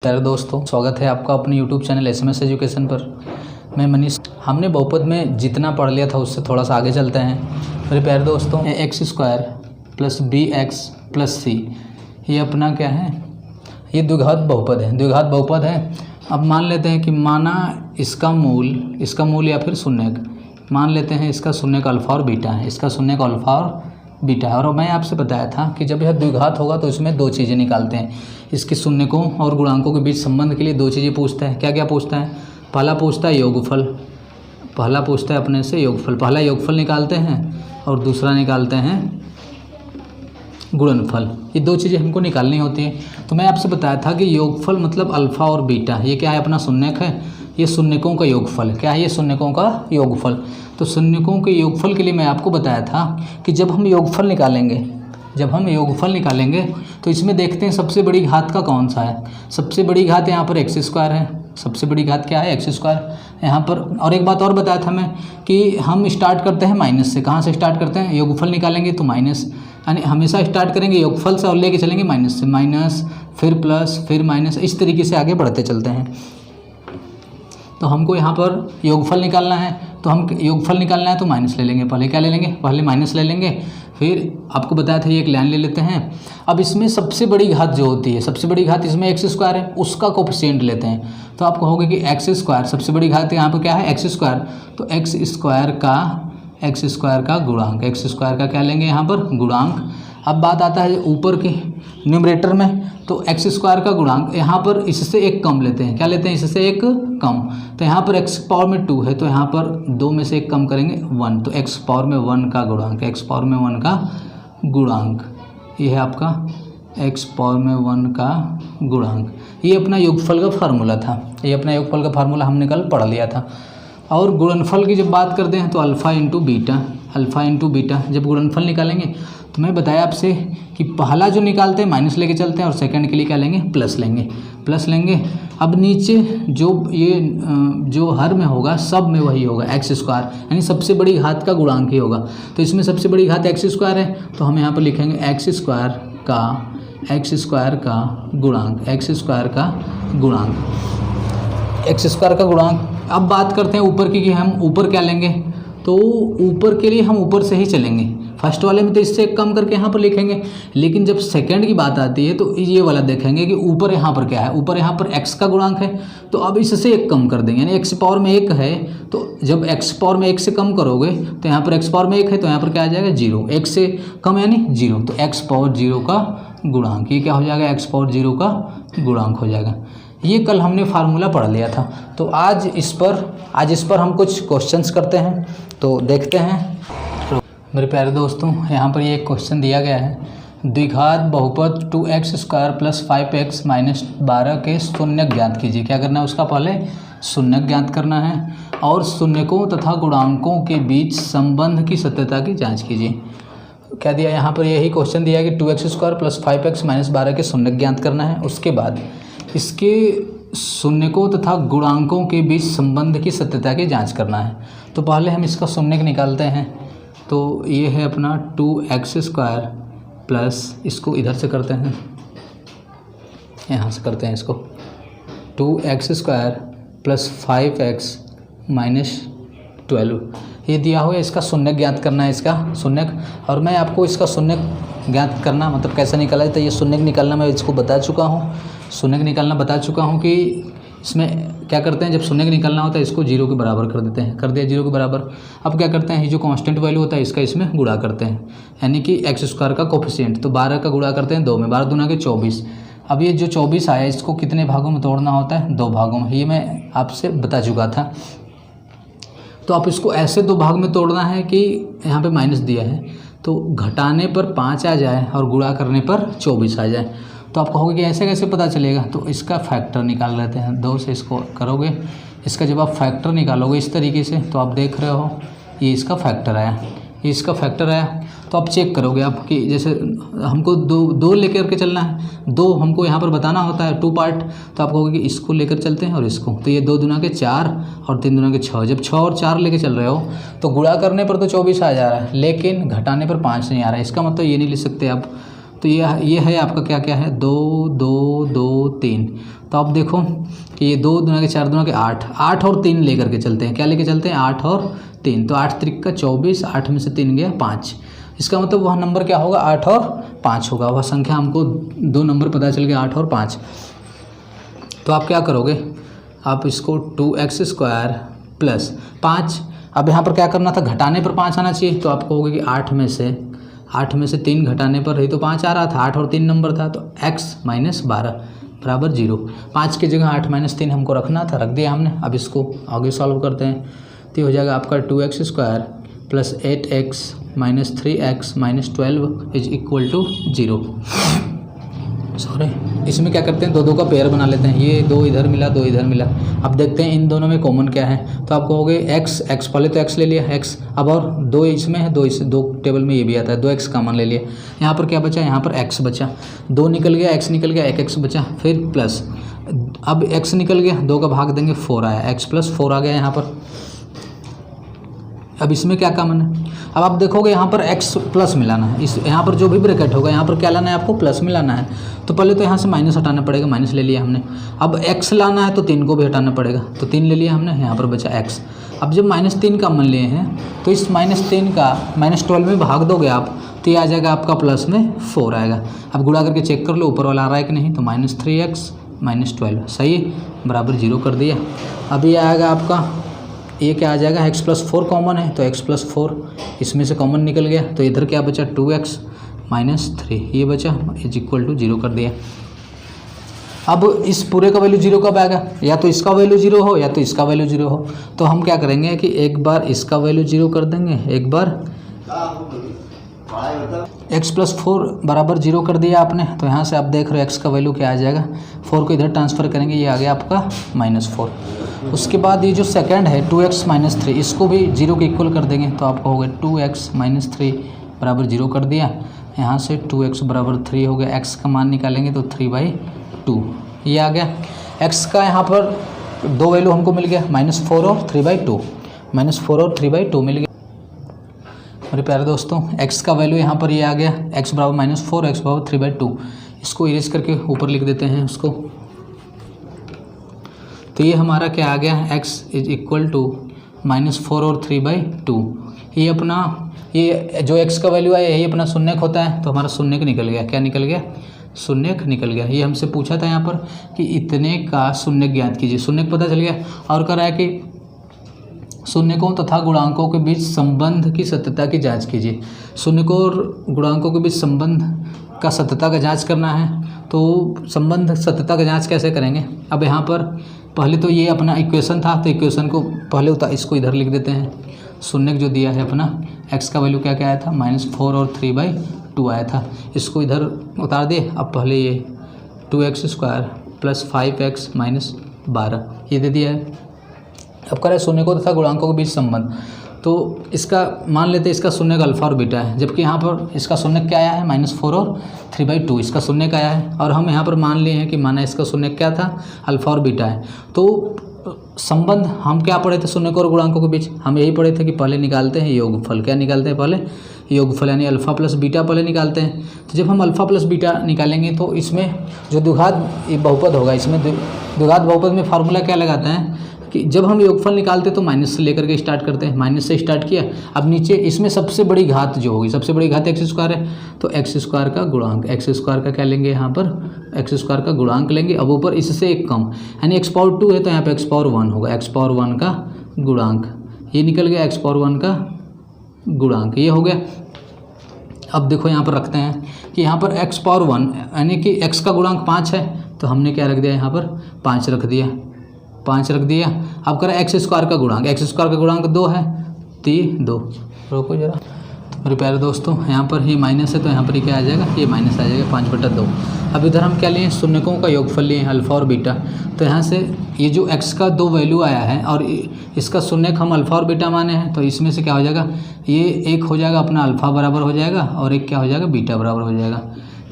प्यारे दोस्तों, स्वागत है आपका अपने यूट्यूब चैनल एसएमएस एजुकेशन पर। मैं मनीष। हमने बहुपद में जितना पढ़ लिया था उससे थोड़ा सा आगे चलते हैं मेरे प्यारे दोस्तों। X square plus B X plus C, ये अपना क्या है, ये द्विघात बहुपद है। द्विघात बहुपद है। अब मान लेते हैं कि माना इसका मूल या फिर शून्यक, मान लेते हैं इसका शून्यक अल्फ़ा और बीटा है, इसका शून्यक अल्फ़ा और बीटा है। और मैं आपसे बताया था कि जब यह द्विघात होगा तो इसमें दो चीज़ें निकालते हैं। इसके शून्यकों और गुणांकों के बीच संबंध के लिए दो चीज़ें पूछता है। क्या क्या पूछता है? पहला पूछता है योगफल, पहला पूछता है अपने से योगफल। पहला योगफल निकालते हैं और दूसरा निकालते हैं गुणनफल। ये दो चीज़ें हमको निकालनी होती है। तो मैं आपसे बताया था कि योगफल मतलब अल्फ़ा और बीटा, ये क्या है, अपना शून्यक है। ये शून्यकों का योगफल क्या है, ये शून्यकों का योगफल। तो शून्यकों के योगफल के लिए मैं आपको बताया था कि जब हम योगफल निकालेंगे तो इसमें देखते हैं सबसे बड़ी घात का कौन सा है। सबसे बड़ी घात यहाँ पर एक्स स्क्वायर है। सबसे बड़ी घात क्या है? एक्स स्क्वायर यहाँ पर। और एक बात और बताया था मैं कि हम स्टार्ट करते हैं माइनस से। कहाँ से स्टार्ट करते हैं? योगफल निकालेंगे तो माइनस, यानी हमेशा स्टार्ट करेंगे योगफल से और लेके चलेंगे माइनस से। माइनस फिर प्लस फिर माइनस, इस तरीके से आगे बढ़ते चलते हैं। तो हमको यहाँ पर योगफल निकालना है, तो हम योगफल निकालना है तो माइनस ले लेंगे। पहले क्या ले लेंगे? पहले माइनस ले लेंगे। फिर आपको बताया था ये एक लाइन ले लेते हैं। अब इसमें सबसे बड़ी घात जो होती है, सबसे बड़ी घात इसमें एक्स स्क्वायर है, उसका कोफिशिएंट लेते हैं। तो आप कहोगे कि एक्स स्क्वायर, सबसे बड़ी घात यहाँ पर क्या है? X square. तो एक्स स्क्वायर का गुणांक, एक्स स्क्वायर का क्या लेंगे यहाँ पर? गुणांक। अब बात आता है ऊपर की न्यूमरेटर में, तो एक्स स्क्वायर का गुणांक यहाँ पर इससे एक कम लेते हैं। क्या लेते हैं? इससे एक कम। तो यहाँ पर एक्स पावर में 2 है, तो यहाँ पर 2 में से एक कम करेंगे 1, तो एक्स पावर में 1 का गुणांक, एक्स पावर में 1 का गुणांक, ये है आपका एक्स पावर में 1 का गुणांक। ये अपना योगफल का फार्मूला था। ये अपना योगफल का फार्मूला हमने कल पढ़ लिया था। और गुणनफल की जब बात करते हैं तो अल्फ़ा इंटू बीटा, जब गुणनफल निकालेंगे तो मैं बताया आपसे कि पहला जो निकालते हैं माइनस लेके चलते हैं और सेकंड के लिए क्या लेंगे? प्लस लेंगे। अब नीचे जो हर में होगा सब में वही होगा एक्स स्क्वायर, यानी सबसे बड़ी घात का गुणांक ही होगा। तो इसमें सबसे बड़ी घात एक्स स्क्वायर है, तो हम यहाँ पर लिखेंगे एक्स स्क्वायर का गुणांक। अब बात करते हैं ऊपर की कि हम ऊपर क्या लेंगे। तो ऊपर के लिए हम ऊपर से ही चलेंगे। फर्स्ट वाले में तो इससे एक कम करके यहाँ पर लिखेंगे, लेकिन जब सेकंड की बात आती है तो ये वाला देखेंगे कि ऊपर यहाँ पर क्या है। ऊपर यहाँ पर x का गुणांक है, तो अब इससे एक कम कर देंगे, यानी x पावर में 1 है। तो जब x पावर में 1 से कम करोगे तो यहाँ पर x पावर में 1 है, तो यहाँ पर क्या आ जाएगा? 0। 1 से कम यानी 0, तो x पावर 0 का गुणांक, ये क्या हो जाएगा? x पावर 0 का गुणांक हो जाएगा। ये कल हमने फार्मूला पढ़ लिया था। तो आज इस पर हम कुछ क्वेश्चंस करते हैं, तो देखते हैं मेरे प्यारे दोस्तों। यहाँ पर ये एक क्वेश्चन दिया गया है, द्विघात बहुपद 2x square plus 5x minus 12 के शून्यक ज्ञात कीजिए। क्या करना है? उसका पहले शून्यक ज्ञात करना है और शून्यकों तथा गुणांकों के बीच संबंध की सत्यता की जाँच कीजिए। क्या दिया यहाँ पर? यही क्वेश्चन दिया कि 2x square plus 5x minus 12 के शून्यक ज्ञात करना है। उसके बाद इसके शून्यकों तथा गुणांकों के बीच संबंध की सत्यता की जांच करना है। तो पहले हम इसका शून्यक निकालते हैं। तो ये है अपना 2x स्क्वायर प्लस, इसको इधर से करते हैं, यहाँ से करते हैं इसको, 2x square plus 5x minus 12, ये दिया हुआ है। इसका शून्यक ज्ञात करना है, इसका शून्यक। और मैं आपको इसका शून्यक ज्ञात करना मतलब कैसे निकाला जाता है, ये शून्यक निकालना मैं इसको बता चुका हूँ। शून्यक निकालना बता चुका हूँ कि इसमें क्या करते हैं, जब शून्यक निकालना होता है इसको 0 के बराबर कर देते हैं, कर दिया 0 के बराबर। अब क्या करते हैं, ये जो कांस्टेंट वैल्यू होता है इसका इसमें गुणा करते हैं, यानी कि एक्स स्क्वायर का कोफिशिएंट। तो 12 का गुणा करते हैं 2 में, 12 दूना के 24। अब ये जो 24 आया इसको कितने भागों में तोड़ना होता है? 2 भागों में। ये मैं आपसे बता चुका था। तो आप इसको ऐसे 2 भाग में तोड़ना है कि यहाँ पे माइनस दिया है, तो घटाने पर 5 आ जाए और गुणा करने पर 24 आ जाए। तो आप कहोगे कि ऐसे कैसे पता चलेगा? तो इसका फैक्टर निकाल लेते हैं। 2 से इसको करोगे, इसका जब आप फैक्टर निकालोगे इस तरीके से, तो आप देख रहे हो ये इसका फैक्टर आया, ये इसका फैक्टर आया। तो आप चेक करोगे आप कि जैसे हमको दो लेकर के चलना है, 2 हमको यहाँ पर बताना होता है 2 पार्ट। तो आप कहोगे कि इसको लेकर चलते हैं और इसको, तो ये 2 दूना के 4 और 3 दूना के 6। जब 6 और 4 लेके चल रहे हो तो गुणा करने पर तो 24 आ जा रहा है, लेकिन घटाने पर 5 नहीं आ रहा है। इसका मतलब ये नहीं ले सकते आप तो ये है आपका क्या क्या है 2 2 2 3। तो आप देखो कि ये 2 दूना के 4 दूना के 8, 8 और 3 लेकर के चलते हैं। क्या लेके चलते हैं 8 और 3, तो 8 त्रिक का 24, 8 में से 3 गया 5। इसका मतलब वह नंबर क्या होगा 8 और 5 होगा। वह संख्या हमको 2 नंबर पता चल गया 8 और 5। तो आप क्या करोगे, आप इसको 2x² प्लस 5, अब यहाँ पर क्या करना था, घटाने पर 5 आना चाहिए। तो आप कहोगे कि 8 में से 3 घटाने पर ही तो 5 आ रहा था, 8 और 3 नंबर था, तो x - 12 बराबर 0। 5 की जगह 8 - 3 हमको रखना था, रख दिया हमने। अब इसको आगे सॉल्व करते हैं, तो ये हो जाएगा आपका 2x² plus 8x - 3x - 12 is equal to 0। Sorry, इसमें क्या करते हैं 2 2 का पेयर बना लेते हैं। ये 2 इधर मिला, 2 इधर मिला। अब देखते हैं इन दोनों में कॉमन क्या है। तो आप कहोगे x पहले तो x ले लिया x, अब और 2 इसमें है, 2 टेबल में ये भी आता है, 2x कॉमन ले लिया। यहाँ पर क्या बचा, यहाँ पर x बचा, 2 निकल गया, x निकल गया, 1x बचा, फिर प्लस, अब x निकल गया, 2 का भाग देंगे 4 आया, x + 4 आ गया यहाँ पर। अब इसमें क्या कॉमन है, अब आप देखोगे यहाँ पर x प्लस मिलाना है, इस यहाँ पर जो भी ब्रैकेट होगा यहाँ पर क्या लाना है आपको, प्लस मिलाना है। तो पहले तो यहाँ से माइनस हटाना पड़ेगा, माइनस ले लिया हमने। अब x लाना है तो 3 को भी हटाना पड़ेगा, तो 3 ले लिया हमने, यहाँ पर बचा x। अब जब -3 कॉमन लिए हैं तो इस -3 का -12 में भाग दोगे आप, तो ये आ जाएगा आपका प्लस में 4 आएगा। अब गुणा करके चेक कर लो ऊपर वाला आ रहा है कि नहीं, तो -3x - 12 सही है, बराबर 0 कर दिया। अब ये आएगा आपका, ये क्या आ जाएगा, x + 4 कॉमन है, तो x + 4 इसमें से कॉमन निकल गया, तो इधर क्या बचा 2x - 3 ये बचा, इज इक्वल टू 0 कर दिया। अब इस पूरे का वैल्यू 0 कब आएगा, या तो इसका वैल्यू 0 हो या तो इसका वैल्यू 0 हो। तो हम क्या करेंगे कि एक बार इसका वैल्यू 0 कर देंगे, एक बार x + 4 बराबर 0 कर दिया आपने। तो यहाँ से आप देख रहे हो x का वैल्यू क्या आ जाएगा, 4 को इधर ट्रांसफ़र करेंगे, ये आ गया आपका -4। उसके बाद ये जो सेकंड है 2x - 3, इसको भी 0 के इक्वल कर देंगे। तो आप कहोगे 2x - 3 बराबर 0 कर दिया। यहाँ से 2x बराबर 3 हो गया, x का मान निकालेंगे तो 3/2 ये आ गया। x का यहाँ पर 2 वैल्यू हमको मिल गया, -4 और 3/2, -4 और 3/2 मिल गया। मेरे प्यारे दोस्तों, x का वैल्यू यहाँ पर ये आ गया, x बराबर -4, x बराबर 3/2। इसको इरेज करके ऊपर लिख देते हैं उसको। तो ये हमारा क्या आ गया, x इज इक्वल टू -4 और 3/2। ये अपना, ये जो x का वैल्यू आया यही अपना शून्यक होता है, तो हमारा शून्यक निकल गया। क्या निकल गया, शून्यक निकल गया। ये हमसे पूछा था यहाँ पर कि इतने का शून्यक ज्ञात कीजिए, शून्यक पता चल गया। और कह रहा है कि शून्यकों तथा गुणांकों के बीच संबंध की सत्यता की जांच कीजिए। शून्यकों और गुणांकों के बीच संबंध का सत्यता का जांच करना है, तो संबंध सत्यता का जांच कैसे करेंगे। अब यहाँ पर पहले तो ये अपना इक्वेशन था, तो इक्वेशन को पहले इसको इधर लिख देते हैं। शून्यक जो दिया है अपना, x का वैल्यू क्या क्या आया था, -4 और 3/2 आया था, इसको इधर उतार दे। अब पहले ये 2x² प्लस 5x - 12 ये दे दिया है। अब कह रहा है शून्यकों तथा गुणांकों के बीच संबंध, तो इसका मान लेते हैं इसका शून्यक अल्फा और बीटा है, जबकि यहाँ पर इसका शून्यक क्या आया है, -4 और 3/2 इसका शून्यक आया है। और हम यहाँ पर मान लिए हैं कि माना इसका शून्यक क्या था, अल्फा और बीटा है। तो संबंध हम क्या पढ़े थे शून्यकों और गुणांकों के बीच, हम यही पढ़े थे कि पहले निकालते हैं योगफल। क्या निकालते हैं, पहले योगफल, यानी अल्फा प्लस बीटा पहले निकालते हैं। तो जब हम अल्फा प्लस बीटा निकालेंगे तो इसमें जो द्विघात बहुपद होगा, इसमें द्विघात बहुपद में फार्मूला क्या लगाते हैं कि जब हम योगफल निकालते हैं तो माइनस से लेकर के स्टार्ट करते हैं, माइनस से स्टार्ट किया। अब नीचे इसमें सबसे बड़ी घात जो होगी, सबसे बड़ी घात x² है, तो x² का गुणांक, x² का क्या लेंगे यहाँ पर, x² का गुणांक लेंगे। अब ऊपर इससे एक कम, यानी x⁴ है तो यहाँ पे x⁴ होगा, x⁴ का गुणांक ये निकल गया, x⁴ का गुणांक ये हो गया। अब देखो यहाँ पर रखते हैं कि यहाँ पर x⁴ यानी कि x का गुणांक 5 है, तो हमने क्या रख दिया यहाँ पर 5 रख दिया, 5 रख दिया। अब करें x² का गुणांक, x² का गुणांक 2 है, 2 रोको जरा। तो मेरे प्यारे दोस्तों यहाँ पर ये माइनस है, तो यहाँ पर ये क्या आ जाएगा, ये माइनस आ जाएगा 5/2। अब इधर हम क्या लिए, शून्यकों का योगफल लिए अल्फा और बीटा। तो यहाँ से ये जो x का 2 वैल्यू आया है और इसका शून्यक हम अल्फा और बीटा माने हैं, तो इसमें से क्या हो जाएगा, ये एक हो जाएगा अपना अल्फा बराबर हो जाएगा और एक क्या हो जाएगा, बीटा बराबर हो जाएगा।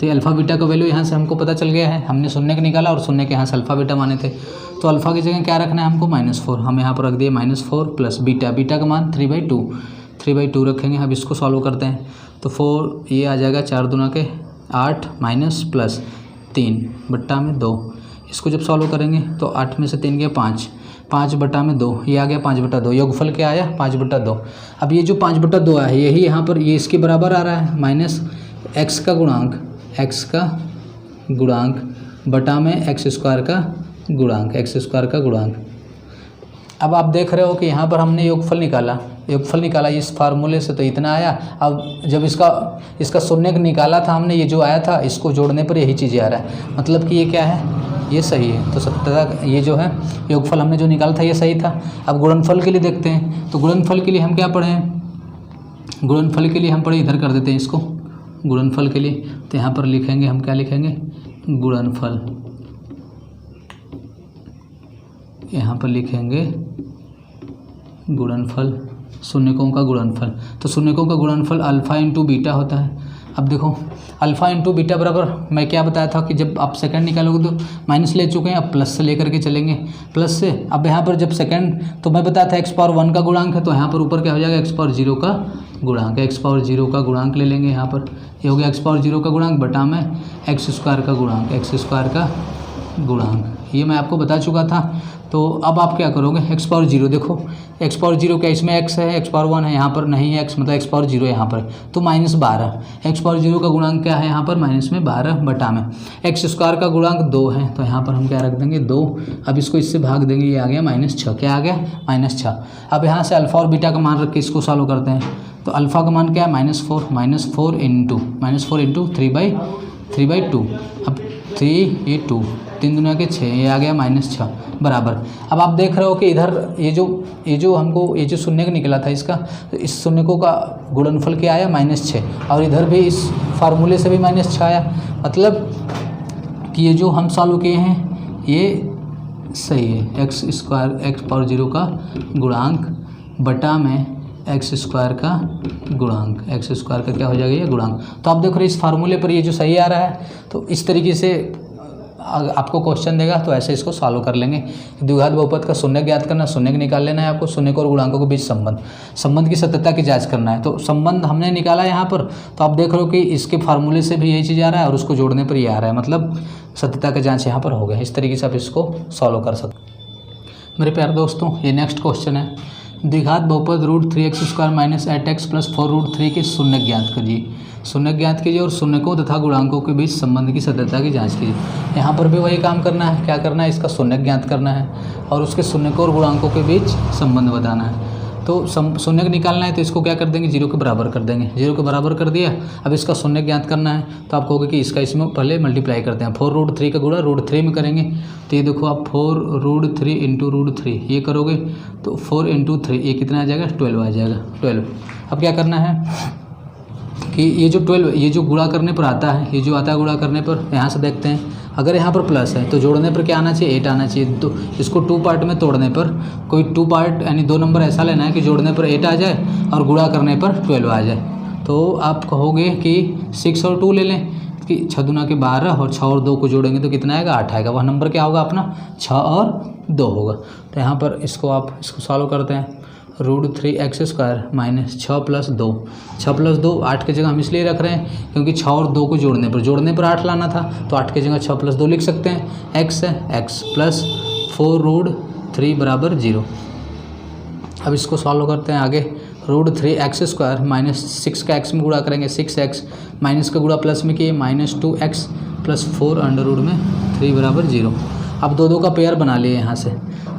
तो ये अल्फा बीटा का वैल्यू यहाँ से हमको पता चल गया है, हमने शून्यक निकाला और शून्यक यहाँ से अल्फा बीटा माने थे। तो अल्फा की जगह क्या रखना है हमको, -4, हम यहाँ पर रख दिए -4 प्लस बीटा, बीटा का मान 3/2 रखेंगे। अब इसको सॉल्व करते हैं तो 4 ये आ जाएगा, 4 दूना के 8 माइनस प्लस 3 बट्टा में 2। इसको जब सॉल्व करेंगे तो 8 में से 3 गया 5, 5 बट्टा में 2, ये आ गया 5 बट्टा 2। योगफल क्या आया 5 बट्टा 2। अब ये जो 5 बट्टा 2 आया यही यहाँ पर ये इसके बराबर आ रहा है माइनस x का गुणांक बटा में x स्क्वायर का गुणांक। अब आप देख रहे हो कि यहाँ पर हमने योगफल निकाला इस फार्मूले से, तो इतना आया। अब जब इसका शून्य निकाला था हमने, ये जो आया था इसको जोड़ने पर यही चीज़ें आ रहा है, मतलब कि ये क्या है, ये सही है। तो सत्यता ये जो है योगफल हमने जो निकाला था ये सही था। अब गुणनफल के लिए देखते हैं, तो गुणनफल के लिए हम क्या पढ़े हैं, गुणनफल के लिए हम पढ़े, इधर कर देते हैं इसको गुणनफल के लिए। तो यहाँ पर लिखेंगे हम, क्या लिखेंगे, गुणनफल। यहाँ पर लिखेंगे गुणनफल, शून्यकों का गुणनफल। तो शून्यकों का गुणनफल अल्फ़ा इंटू बीटा होता है। अब देखो अल्फ़ा इंटू बीटा बराबर, मैं क्या बताया था कि जब आप सेकंड निकालोगे तो माइनस ले चुके हैं, अब प्लस से लेकर के चलेंगे, प्लस से। अब यहाँ पर जब सेकंड, तो मैं बताया था x पावर 1 का गुणांक है, तो यहाँ पर ऊपर क्या हो जाएगा, x पावर 0 का गुणांक, x पावर 0 का गुणांक ले लेंगे। यहाँ पर ये हो गया x पावर 0 का गुणांक बटा में x स्क्वायर का गुणांक, ये मैं आपको बता चुका था। तो अब आप क्या करोगे, x पावर 0, देखो x पावर 0 क्या इसमें x है, x पावर 1 है, यहाँ पर नहीं है x, मतलब x पावर 0 यहाँ पर, तो माइनस 12। x पावर 0 का गुणांक क्या है यहाँ पर, माइनस में 12 बटा में x स्क्वायर का गुणांक 2 है, तो यहाँ पर हम क्या रख देंगे 2। अब इसको इससे भाग देंगे, ये आ गया -6, क्या आ गया -6। अब यहाँ से अल्फ़ा और बीटा का मान रख के इसको सॉल्व करते हैं, तो अल्फ़ा का मान क्या है -4 इंटू 3/2। अब 3 ये 2, 3 दूना के 6, ये आ गया -6 बराबर। अब आप देख रहे हो कि इधर ये जो हमको ये जो शून्य निकला था इसका, तो इस शून्यकों का गुणनफल क्या आया -6, और इधर भी इस फार्मूले से भी -6 आया, मतलब कि ये जो हम सॉल्व किए हैं ये सही है। x पावर 0 का गुणांक बटा में x स्क्वायर का गुणांक, x स्क्वायर का क्या हो जाएगा ये गुणांक। तो आप देख रहे हो इस फार्मूले पर ये जो सही आ रहा है, तो इस तरीके से आपको क्वेश्चन देगा तो ऐसे इसको सॉल्व कर लेंगे। द्विघात बहुपद का शून्य ज्ञात करना, शून्य निकाल लेना है आपको, शून्य और गुणांकों के बीच संबंध की सत्यता की जांच करना है। तो संबंध हमने निकाला यहाँ पर, तो आप देख रहे हो कि इसके फार्मूले से भी यही चीज़ आ रहा है और उसको जोड़ने पर ये आ रहा है, मतलब सत्यता का जाँच यहाँ पर हो गया। इस तरीके से आप इसको सॉल्व कर सकते। मेरे प्यारे दोस्तों, ये नेक्स्ट क्वेश्चन है, द्विघात बहुपद √3x² - 8x + 4√3 के शून्य ज्ञात कीजिए और शून्यकों तथा गुणांकों के बीच संबंध की सत्यता की जांच कीजिए। यहाँ पर भी वही काम करना है, क्या करना है, इसका शून्य ज्ञात करना है और उसके शून्यकों और गुणांकों के बीच संबंध बताना है। तो शून्य निकालना है, तो इसको क्या कर देंगे, 0 के बराबर कर देंगे। 0 के बराबर कर दिया। अब इसका शून्य ज्ञात करना है, तो आप कहोगे कि इसका इसमें पहले मल्टीप्लाई करते हैं। 4√3 का गुणा √3 में करेंगे, तो ये देखो आप 4√3 इंटू √3 ये करोगे तो 4 इंटू 3 ये कितना आ जाएगा, 12 आ जाएगा, 12। अब क्या करना है कि ये जो 12 ये जो गुणा करने पर आता है, ये जो आता है गुणा करने पर, यहाँ से देखते हैं, अगर यहाँ पर प्लस है तो जोड़ने पर क्या आना चाहिए, 8 आना चाहिए। तो इसको 2 पार्ट में तोड़ने पर, कोई 2 पार्ट यानी 2 नंबर ऐसा लेना है कि जोड़ने पर 8 आ जाए और गुणा करने पर 12 आ जाए। तो आप कहोगे कि 6 और 2 ले लें, कि 6 दूना के 12 और 6 और 2 को जोड़ेंगे तो कितना आएगा, 8 आएगा। वह नंबर क्या होगा अपना, 6 और 2 होगा। तो यहाँ पर इसको सॉल्व करते हैं, √3x² - 6 + 2, 6 + 2 8 की जगह हम इसलिए रख रहे हैं क्योंकि 6 और 2 को जोड़ने पर 8 लाना था, तो 8 की जगह 6 + 2 लिख सकते हैं। x है, x + 4√3 = 0। अब इसको सॉल्व करते हैं आगे, √3x² - 6 का x में गुणा करेंगे, 6x माइनस का गुणा प्लस में किए, -2x + 4√3 = 0। अब 2 का पेयर बना लिए यहाँ से।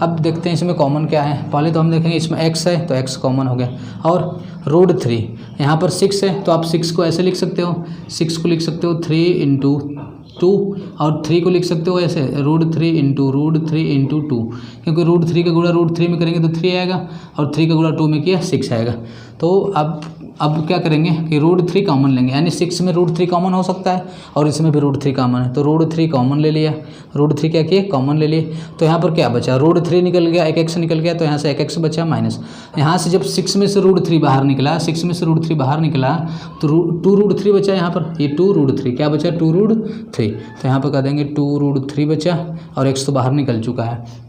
अब देखते हैं इसमें कॉमन क्या है। पहले तो हम देखेंगे इसमें x है तो x कॉमन हो गया, और √3 यहाँ पर 6 है, तो आप 6 को ऐसे लिख सकते हो, 6 को लिख सकते हो 3 × 2, और 3 को लिख सकते हो ऐसे √3 × 2, क्योंकि √3 का गुणा √3 में करेंगे तो 3 आएगा और 3 का गुणा 2 में किया 6 आएगा। तो अब क्या करेंगे कि √3 कॉमन लेंगे, यानी 6 में √3 कॉमन हो सकता है और इसमें भी √3 कॉमन है, तो √3 कॉमन ले लिया। √3 क्या किए, कॉमन ले लिए। तो यहाँ पर क्या बचा, √3 निकल गया, एक x निकल गया, तो यहाँ से एक x बचा माइनस। यहाँ से जब 6 में से √3 बाहर निकला, 6 में से √3 बाहर निकला तो 2√3 बचा। यहाँ पर ये 2√3 क्या बचा, 2√3। तो यहाँ पर कह देंगे 2√3 बचा और x तो बाहर निकल चुका है।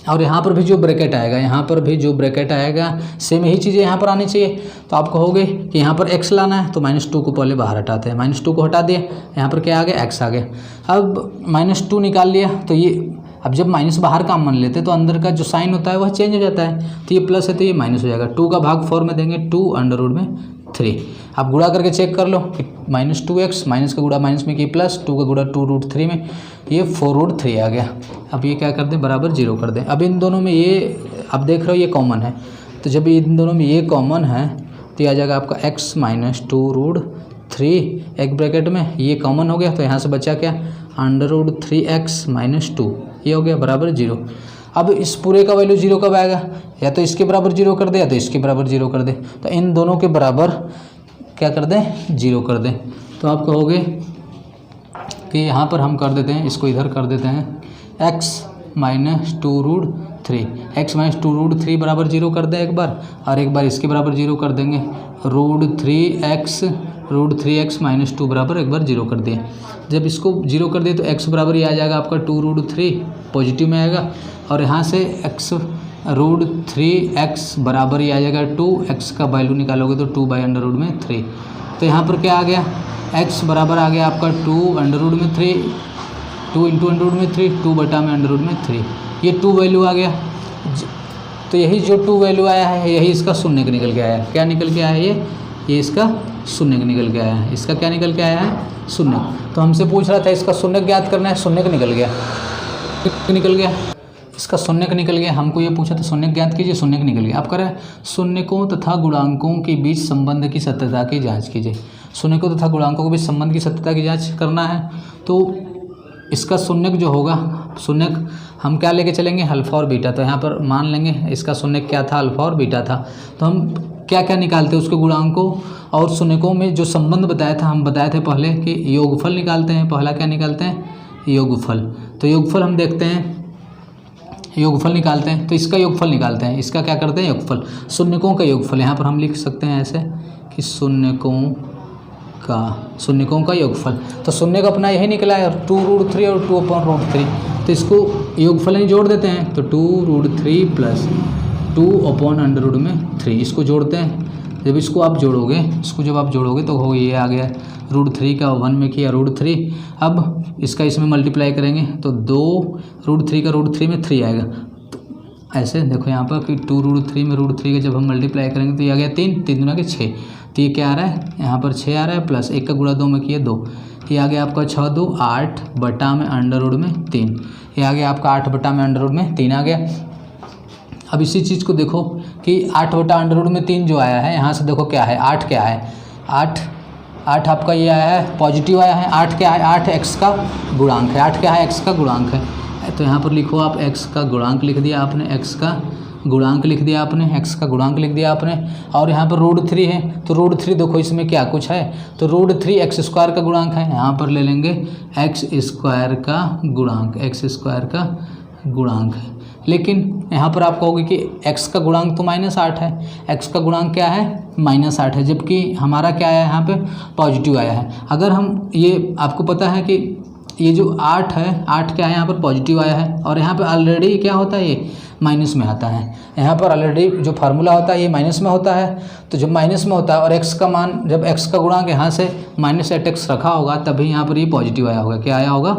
और यहाँ पर भी जो ब्रैकेट आएगा, यहाँ पर भी जो ब्रैकेट आएगा सेम यही चीज़ें यहाँ पर आनी चाहिए। तो आप कहोगे कि यहाँ पर x लाना है, तो -2 को पहले बाहर हटाते हैं, -2 को हटा दिए, यहाँ पर क्या आ गया, x आ गया। अब -2 निकाल लिया, तो ये अब जब माइनस बाहर का मान लेते हैं तो अंदर का जो साइन होता है वह चेंज हो जाता है, तो ये प्लस है तो ये माइनस हो जाएगा। 2 का भाग 4 में देंगे, 2√3। आप गुणा करके चेक कर लो कि -2x, माइनस का गुणा माइनस में कि प्लस, 2 का गुणा 2√3 में, ये 4√3 आ गया। अब ये क्या कर दें, बराबर 0 कर दें। अब इन दोनों में ये आप देख रहे हो ये कॉमन है, तो जब इन दोनों में ये कॉमन है तो ये आ जाएगा आपका x - 2√3 एक ब्रैकेट में, ये कॉमन हो गया, तो यहाँ से बचा क्या, √3x - 2, ये हो गया बराबर 0। अब इस पूरे का वैल्यू 0 कब आएगा, या तो इसके बराबर 0 कर दे या तो इसके बराबर 0 कर दे, तो इन दोनों के बराबर क्या कर दें, 0 कर दें। तो आप कहोगे कि यहाँ पर हम कर देते हैं, इसको इधर कर देते हैं, x - 2√3, x - 2√3 बराबर 0 कर दें एक बार, और एक बार इसके बराबर 0 कर देंगे, √3x - 2 बराबर एक बार 0 कर दिए। जब इसको 0 कर दिए तो x बराबर ये आ जाएगा आपका 2√3 पॉजिटिव में आएगा, और यहाँ से √3x बराबर ये आ जाएगा 2, x का वैल्यू निकालोगे तो 2/√3। तो यहाँ पर क्या आ गया, x बराबर आ गया आपका 2√3, 2 × √3, 2/√3, ये 2 वैल्यू आ गया। तो यही जो 2 वैल्यू आया है यही इसका शून्य का निकल के आया है। क्या निकल के आया है, ये इसका शून्य का निकल के आया है। इसका क्या निकल के आया है, शून्य। तो हमसे पूछ रहा था इसका शून्य ज्ञात करना है, शून्य का निकल गया, निकल गया इसका शून्य का निकल गया। हमको ये पूछा था शून्य ज्ञात कीजिए, शून्य का निकल गया। आप करें शून्यकों तथा गुणांकों के बीच संबंध की सत्यता की जांच कीजिए। शून्यकों तथा गुणांकों के बीच संबंध की सत्यता की जांच करना है, तो इसका शून्यक जो होगा, शून्यक हम क्या लेके चलेंगे, अल्फा और बीटा। तो यहाँ पर मान लेंगे इसका शून्यक क्या था, अल्फा और बीटा था। तो हम क्या क्या निकालते हैं, उसके गुणांकों और शून्यकों में जो संबंध बताया था, हम बताए थे पहले कि योगफल निकालते हैं। पहला क्या निकालते हैं, योगफल। तो योगफल हम देखते हैं, योगफल निकालते हैं, तो इसका योगफल निकालते हैं। इसका क्या करते हैं, योगफल, शून्यकों का योगफल। यहाँ पर हम लिख सकते हैं ऐसे कि शून्यकों का योगफल। तो शून्य का अपना यही निकला है, 2√3 और 2/√3। तो इसको योगफल में जोड़ देते हैं, तो 2√3 + 2/√3 इसको जोड़ते हैं। जब इसको आप जोड़ोगे, तो हो ये आ गया √3 का 1 में किया √3। अब इसका इसमें मल्टीप्लाई करेंगे तो 2√3 का √3 में 3 आएगा। तो ऐसे देखो यहाँ पर कि 2√3 में √3 का जब हम मल्टीप्लाई करेंगे तो ये आ गया 3, 3 दूना के 6। तो ये क्या आ रहा है, यहाँ पर 6 आ रहा है, प्लस 1 का गुणा 2 में किया 2, ये आ गया आपका 6 2 8 बटा में √3। ये आ गया आपका 8 बटा में √3 आ गया। अब इसी चीज़ को देखो कि 8 बटा √3 जो आया है, यहाँ से देखो क्या है, 8 क्या है, 8 आपका ये आया है, पॉजिटिव आया है। 8 क्या है, 8 x का गुणांक है। 8 क्या है, x का गुणांक है। तो यहाँ पर लिखो आप x का गुणांक लिख दिया आपने, x का गुणांक लिख दिया आपने, x का गुणांक लिख दिया आपने। और यहाँ पर √3 है, तो √3 देखो इसमें क्या कुछ है, तो √3 x² का गुणांक है। यहाँ पर ले लेंगे x² का गुणांक, x² का गुणांक है। लेकिन यहाँ पर आप कहोगे कि x का गुणांक तो -8 है, x का गुणांक क्या है, -8 है, जबकि हमारा क्या आया है यहाँ पे, पॉजिटिव आया है। अगर हम ये आपको पता है कि ये जो 8 है, 8 क्या है यहाँ पर पॉजिटिव आया है, और यहाँ पे ऑलरेडी क्या होता है, ये माइनस में आता है। यहाँ पर ऑलरेडी जो फार्मूला होता है ये माइनस में होता है। तो जब माइनस में होता है और x का मान, जब x का गुणांक यहाँ से -8x रखा होगा तभी यहाँ पर ये पॉजिटिव आया होगा। क्या आया होगा,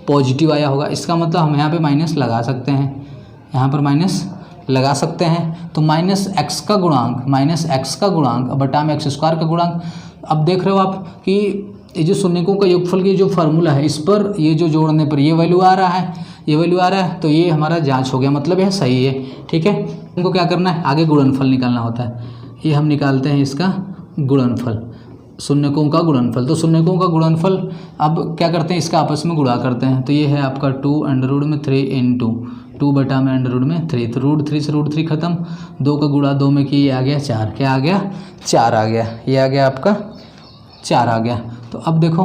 पॉजिटिव आया होगा। इसका मतलब हम यहाँ पर माइनस लगा सकते हैं, यहाँ पर माइनस लगा सकते हैं। तो -x का गुणांक बटा में x² का गुणांक। अब देख रहे हो आप कि ये जो शून्यकों का योगफल की जो फार्मूला है, इस पर ये जो जोड़ने पर ये वैल्यू आ रहा है, तो ये हमारा जांच हो गया, मतलब यह सही है। ठीक है, हमको क्या करना है, आगे गुणनफल निकालना होता है। ये हम निकालते हैं इसका गुणनफल, शून्यकों का गुणनफल। तो शून्यकों का गुणनफल अब क्या करते हैं, इसका आपस में गुणा करते हैं। तो ये है आपका 2√3 × 2 बटा में √3। तो √3 से √3 खत्म, 2 का गुणा 2 में किया, ये आ गया 4। क्या आ गया, 4 आ गया। ये आ गया आपका 4 आ गया। तो अब देखो,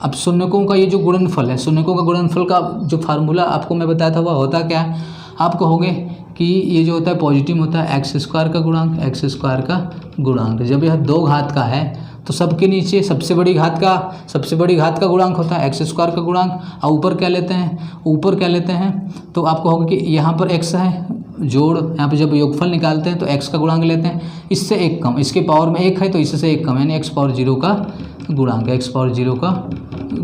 अब शून्यकों का ये जो गुणनफल है, शून्यकों का गुणनफल का जो फार्मूला आपको मैं बताया था वह होता क्या है। आप कहोगे कि ये जो होता है पॉजिटिव होता है x² का गुणांक, x² का गुणांक। जब यह 2 घात का है तो सबके नीचे सबसे बड़ी घात का गुणांक होता है x स्क्वायर का गुणांक। और ऊपर क्या लेते हैं तो आपको होगा कि यहाँ पर x है जोड़, यहाँ पे जब योगफल निकालते हैं तो x का गुणांक लेते हैं, इससे एक कम, इसके पावर में 1 है तो इससे एक कम, यानी x पावर 0 का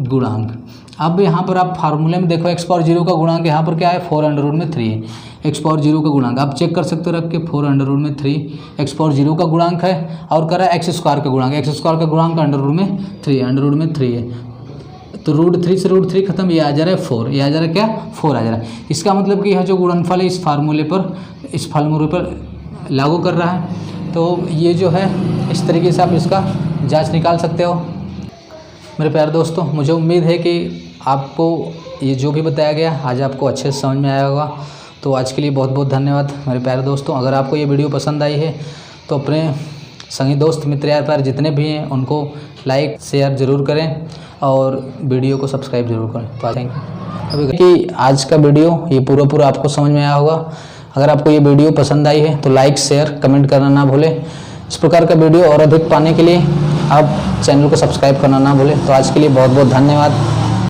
गुणांक। अब यहाँ पर आप फार्मूले में देखो x पावर 0 का गुणांक यहाँ पर क्या है 4√3 है। x पावर 0 का गुणांक आप चेक कर सकते हो रख के 4√3 x पावर 0 का गुणांक है और कर रहा है x स्क्वायर का गुणांक, x स्क्वायर का गुणांक √3 है। तो √3 से √3 खत्म, ये आ जा रहा है 4, ये आ जा रहा है क्या 4 आ जा रहा है। इसका मतलब कि यह जो गुणनफल है इस फार्मूले पर लागू कर रहा है। तो ये जो है इस तरीके से आप इसका जांच निकाल सकते हो। मेरे प्यारे दोस्तों, मुझे उम्मीद है कि आपको ये जो भी बताया गया आज आपको अच्छे से समझ में आया होगा। तो आज के लिए बहुत बहुत धन्यवाद मेरे प्यारे दोस्तों। अगर आपको ये वीडियो पसंद आई है तो अपने संगी दोस्त मित्र यार प्यार जितने भी हैं उनको लाइक शेयर ज़रूर करें और वीडियो को सब्सक्राइब जरूर करें। तो थैंक यू। कि आज का वीडियो ये पूरा आपको समझ में आया होगा। अगर आपको ये वीडियो पसंद आई है तो लाइक शेयर कमेंट करना ना भूलें। इस प्रकार का वीडियो और अधिक पाने के लिए आप चैनल को सब्सक्राइब करना ना भूलें। तो आज के लिए बहुत बहुत धन्यवाद।